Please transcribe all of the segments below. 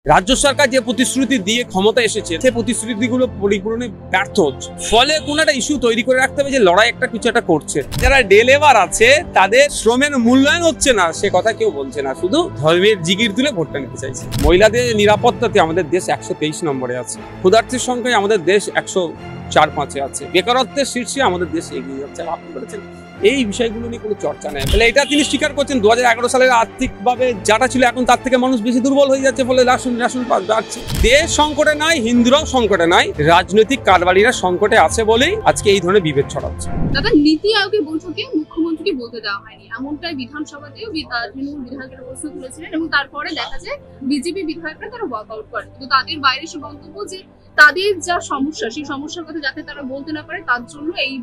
রাজ্য সরকার যে প্রতিশ্রুতি দিয়ে ক্ষমতা এসেছে সেই প্রতিশ্রুতিগুলো পরিপূরণে ব্যর্থ হচ্ছে। ফলে কোন একটা ইস্যু তৈরি করে রাখতে হবে যে লড়াই একটা কিছু একটা করছে। যারা ডে লেবার আছে তাদের শ্রমের মূল্যায়ন হচ্ছে না সে কথা কেউ বলছে না, শুধু ধর্মের জিগির তুলে ভোটটা নিতে চাইছে। মহিলাদের নিরাপত্তাতে আমাদের দেশ 123 নম্বরে আছে, ক্ষুধার্তের সংখ্যায় আমাদের দেশ 104-5-এ আছে, বেকারত্বের শীর্ষে আমাদের দেশ এগিয়ে যাচ্ছে। আপনি বলেছেন এই বিষয়গুলো নিয়ে কোনো চর্চা নেই। ফলে এটা তিনি স্বীকার করছেন 2011 সালের আর্থিকভাবে যাটা ছিল এখন তার থেকে মানুষ বেশি দুর্বল হয়ে যাচ্ছে, ফলে রেশন বাড়ছে। দেশ সংকটে নাই, হিন্দুরাও সংকটে নাই, রাজনৈতিক কারবারিরা সংকটে আছে বলেই আজকে এই ধরনের বিভেদ ছড়াচ্ছে। দাদা, নীতি আয়োগের বৈঠকে মুখ্যমন্ত্রীকে বলতে দেওয়া হয়নি, এমনটাই বিধানসভাতেও তৃণমূল বিধায়কেরা প্রশ্ন তুলেছিলেন এবং তারপরে দেখা যায় বিজেপি বিধায়করা তারা ওয়াকআউট করে। কিন্তু তাদের বাইরে সে মন্তব্য যে তাদের যা সমস্যা সেই সমস্যার কথা যাতে তারা বলতে না পারে তার জন্য এই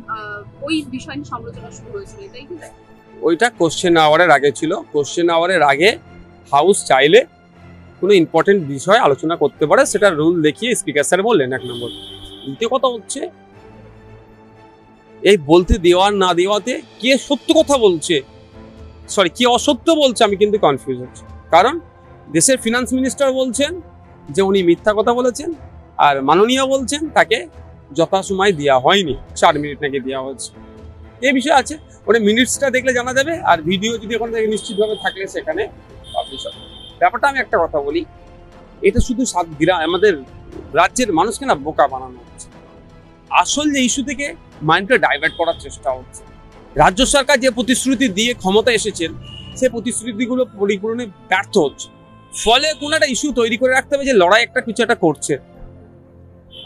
ওই বিষয় নিয়ে সমালোচনা শুরু হয়েছিল, এটাই কি? ওইটা কোশ্চেন আওয়ারের আগে ছিল। কোশ্চেন আওয়ারের আগে হাউস চাইলে কোনো ইম্পর্টেন্ট বিষয় আলোচনা করতে পারে, সেটা রুল দেখিয়ে স্পিকার স্যার বললেন। 1 নম্বর। দ্বিতীয় কথা হচ্ছে এই বলতে দেওয়া না দেওয়াতে কে সত্য কথা বলছে, সরি কে অসত্য বলছে, আমি কিন্তু কনফিউজ হচ্ছি। কারণ দেশের ফিনান্স মিনিস্টার বলছেন যে উনি মিথ্যা কথা বলেছেন, আর মাননীয় বলছেন তাকে যথাসময় দেওয়া হয়নি, 4 মিনিট নাকি দেওয়া হয়েছে। এই বিষয় আছে, ওটা মিনিটসটা দেখলে জানা যাবে, আর ভিডিও যদি এখন থেকে নিশ্চিতভাবে থাকলে সেখানে পাবলিশ হবে। ব্যাপারটা আমি একটা কথা বলি, এটা শুধু আমাদের রাজ্যের মানুষকে না বোকা বানানো হচ্ছে। আসল যে ইস্যু থেকে মাইন্ডটা ডাইভার্ট করার চেষ্টা হচ্ছে। রাজ্য সরকার যে প্রতিশ্রুতি দিয়ে ক্ষমতা এসেছেন সেই প্রতিশ্রুতিগুলো পরিপূরণে ব্যর্থ হচ্ছে। ফলে কোন একটা ইস্যু তৈরি করে রাখতে হবে যে লড়াই একটা কিছু একটা করছে।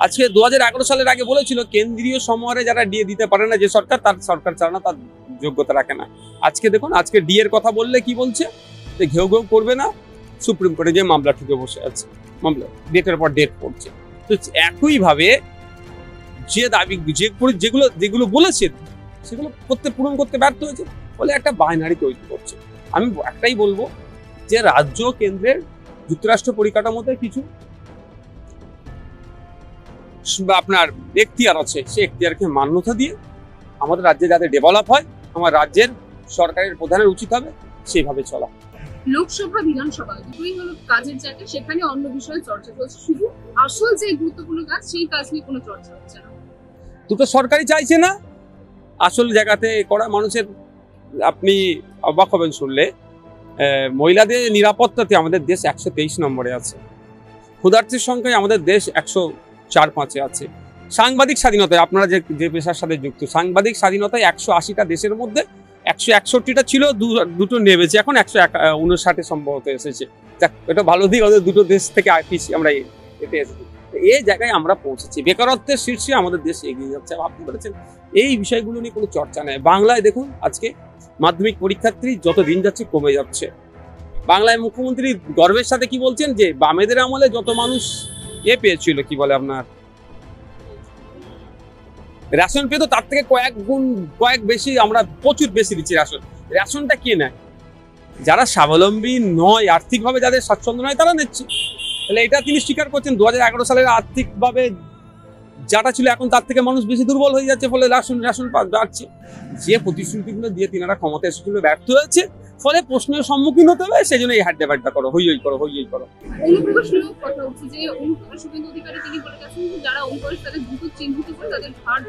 আজকে 2011 সালের আগে বলেছিল কেন্দ্রীয় সমরে যারা ডিএ দিতে পারে না যে সরকার, তার সরকার চায় না, তার যোগ্যতা রাখে না। আজকে দেখুন, আজকে ডিএর কথা বললে কি বলছে যে ঘেউ ঘেউ করবে না, সুপ্রিম কোর্টে যে মামলা ঠুকে বসে আছে, মামলা ডেটের পর ডেট পড়ছে। তো একইভাবে যে দাবি যেগুলো বলেছেন সেগুলো পূরণ করতে ব্যর্থ হয়েছে, ফলে একটা বাইনারি তৈরি করছে। আমি একটাই বলবো যে রাজ্য কেন্দ্রের যুক্তরাষ্ট্র পরিকাঠামোতে কিছু আপনার এখতিয়ার আছে, সেই এখতিয়ারকে মান্যতা দিয়ে আমাদের রাজ্যে যাতে ডেভেলপ হয়, আমার রাজ্যের সরকারের প্রধানের উচিত হবে সেইভাবে চলা। লোকসভা বিধানসভা দুটোই হলো কাজের জায়গা, সেখানে অন্য বিষয়ে চর্চা চলছে, শুধু আসল যে গুরুত্বপূর্ণ কাজ সেই কাজ নিয়ে কোনো চর্চা হচ্ছে না। দুটো সরকারই চাইছে না আসল জায়গাতে করা। মানুষের আপনি অবাক হবেন শুনলে, মহিলাদের নিরাপত্তাতে আমাদের দেশ 123 নম্বরে আছে, ক্ষুধার্তের সংখ্যায় আমাদের দেশ 104-5-এ আছে। সাংবাদিক স্বাধীনতায় আপনারা যে পেশার সাথে যুক্ত, সাংবাদিক স্বাধীনতায় 180টা দেশের মধ্যে 161টা ছিল, দুটো নেমেছে, এখন 159 সম্ভবত এসেছে। এটা ভালো দিক, ওদের দুটো দেশ থেকে আমরা এতে এসেছি। এই জায়গায় আমরা পৌঁছেছি, বেকারত্বের শীর্ষে আমাদের দেশ এগিয়ে যাচ্ছে। আপনি বলেছেন এই বিষয়গুলো নিয়ে কোনো চর্চা নেই। বাংলায় দেখুন, আজকে মাধ্যমিক পরীক্ষার্থী যত দিন যাচ্ছে কমে যাচ্ছে। বাংলায় মুখ্যমন্ত্রী গর্বের সাথে কি বলছেন যে বামেদের আমলে যত মানুষ পেয়েছিল, কি বলে আপনার রেশন পেতো, তার থেকে কয়েক বেশি, আমরা প্রচুর বেশি দিচ্ছি রেশন। রেশনটা কে নেয়? যারা স্বাবলম্বী নয়, আর্থিকভাবে যাদের স্বাচ্ছন্দ্য নয় তারা নিচ্ছে। তাহলে এটা তিনি স্বীকার করছেন 2011 সালের আর্থিকভাবে যাটা ছিল এখন তার থেকে মানুষ বেশি দুর্বল হয়ে যাচ্ছে, ফলে রেশন বাড়ছে। যে প্রতিশ্রুতিগুলো দিয়ে তিনারা ক্ষমতা এসেছিল ব্যর্থ হয়েছে, ফলে প্রশ্নের সম্মুখীন হতে হবে। সেই জন্য এই হাট ডেবাটটা করো, হই করো। কথা হচ্ছে যে অনুপ্রকাশ শুভেন্দু অধিকারী তিনি বলে গেছেন যে যারা অনুপ্রকাশ তাদের দ্রুত চিহ্নিত করে তাদের হার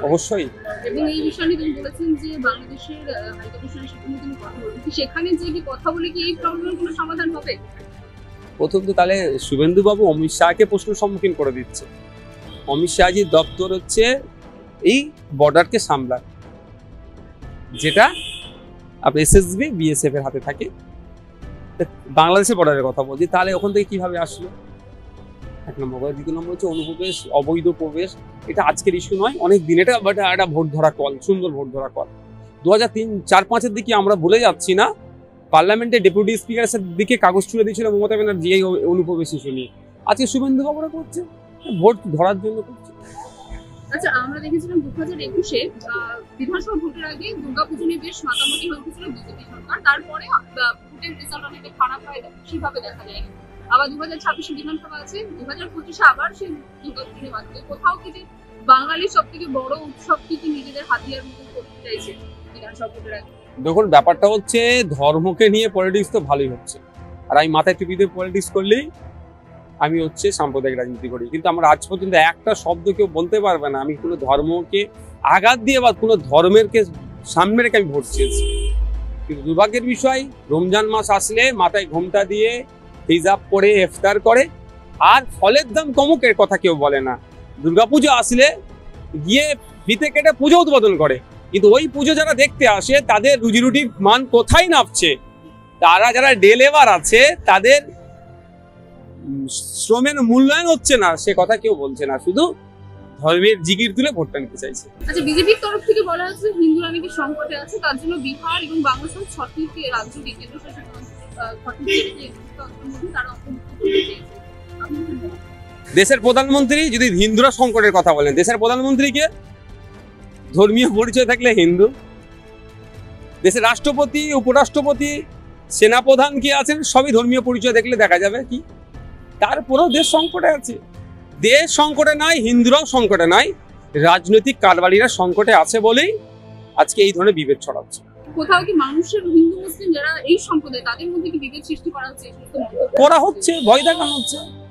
অবশ্যই। এবং এই বিষয় নিয়ে তিনি বলেছেন যে বাংলাদেশের হাইকমিশনের সাথে তিনি কথা বলবেন, সেখানে যে কি কথা বলে কি এই প্রবলেমের কোনো সমাধান হবে? প্রথম তো তাহলে শুভেন্দু বাবু অমিত শাহকে প্রশ্নের সম্মুখীন করে দিচ্ছে। অমিত শাহজির দপ্তর হচ্ছে এই বর্ডারকে সামলায়, যেটা আপনার এসএসবি বিএসএফ এর হাতে থাকে। বাংলাদেশের বর্ডারের কথা বলছি, তাহলে ওখান থেকে কিভাবে আসলো? 1 নম্বর। দ্বিতীয় নম্বর হচ্ছে অনুপ্রবেশ, অবৈধ প্রবেশ। এটা আজকের ইস্যু নয়, অনেক দিন। এটা একটা ভোট ধরা কল, সুন্দর ভোট ধরা কল। 2003-4-5-এর দিকে আমরা ভুলে যাচ্ছি না, পার্লামেন্টে ডেপুটি স্পিকারের দিকে কাগজ ছুড়ে দিয়েছিল মমতা ব্যানার্জি এই অনুপ্রবেশ ইস্যু নিয়ে। আজকে শুভেন্দু বাবুরা করছে, ভোট ধরার জন্য করছে। আচ্ছা, আমরা দেখেছিলাম 2021-এ বিধানসভা ভোটের আগে দুর্গাপুজো নিয়ে বেশ মাতামাতি হয়ে উঠেছিল বিজেপি সরকার, তারপরে ভোটের রেজাল্ট অনেকটা খারাপ হয়, সেভাবে দেখা যায়নি। আবার 2026-এ বিধানসভা আছে, 2025-এ আবার সেই দুর্গাপুজো নিয়ে মাতবে। কোথাও কি যে বাঙালির সব থেকে বড় উৎসব কি নিজেদের হাতিয়ার মতো করতে চাইছে বিধানসভা ভোটের আগে? দেখুন, ব্যাপারটা হচ্ছে ধর্মকে নিয়ে পলিটিক্স তো ভালোই হচ্ছে, আর আমি মাথায় টুপি দিয়ে পলিটিক্স করলেই আমি হচ্ছে সাম্প্রদায়িক রাজনীতি করি, কিন্তু আমার আজ পর্যন্ত একটা শব্দ কেউ বলতে পারবে না আমি কোনো ধর্মকে আঘাত দিয়ে বা কোনো ধর্মেরকে সামনে রেখে আমি ভোট চেয়েছি। কিন্তু দুর্ভাগ্যের বিষয়, রমজান মাস আসলে মাথায় ঘোমটা দিয়ে হিজাব করে ইফতার করে, আর ফলের দাম কমুক এর কথা কেউ বলে না। দুর্গাপুজো আসলে গিয়ে ফিতে কেটে পুজো উদ্বোধন করে, কিন্তু ওই পুজো যারা দেখতে আসে তাদের রুজি রুটির মান কোথায় নামছে? তারা যারা ডে লেবার আছে তাদের শ্রমের মূল্যায়ন হচ্ছে না, সে কথা কেউ বলছে না, শুধু ধর্মের জিগির তুলে ভোটটা নিতে চাইছে। আচ্ছা, বিজেপির তরফ থেকে বলা হচ্ছে হিন্দুরা নাকি সংকটে আছে, তার জন্য বিহার এবং বাংলাদেশ সহ 6টি রাজ্য কেন্দ্রশাসিত তারা অন্তর্ভুক্ত করতে চেয়েছে। আপনি কি বলেন? দেশের প্রধানমন্ত্রী যদি হিন্দুরা সংকটের কথা বলেন, দেশের প্রধানমন্ত্রীকে ধর্মীয় পরিচয় থাকলে হিন্দু, দেশের রাষ্ট্রপতি, উপরাষ্ট্রপতি, সেনাপ্রধান কি আছেন সবই ধর্মীয় পরিচয় দেখলে দেখা যাবে কি তারপরেও দেশ সংকটে আছে। দেশ সংকটে নাই, হিন্দুরাও সংকটে নাই, রাজনৈতিক কারবারিরা সংকটে আছে বলেই আজকে এই ধরনের বিভেদ ছড়াচ্ছে। কোথাও কি মানুষের হিন্দু মুসলিম যারা এই সম্প্রদায় তাদের মধ্যে কি বিভেদ সৃষ্টি করা হচ্ছে? করা হচ্ছে, ভয় দেখানো হচ্ছে।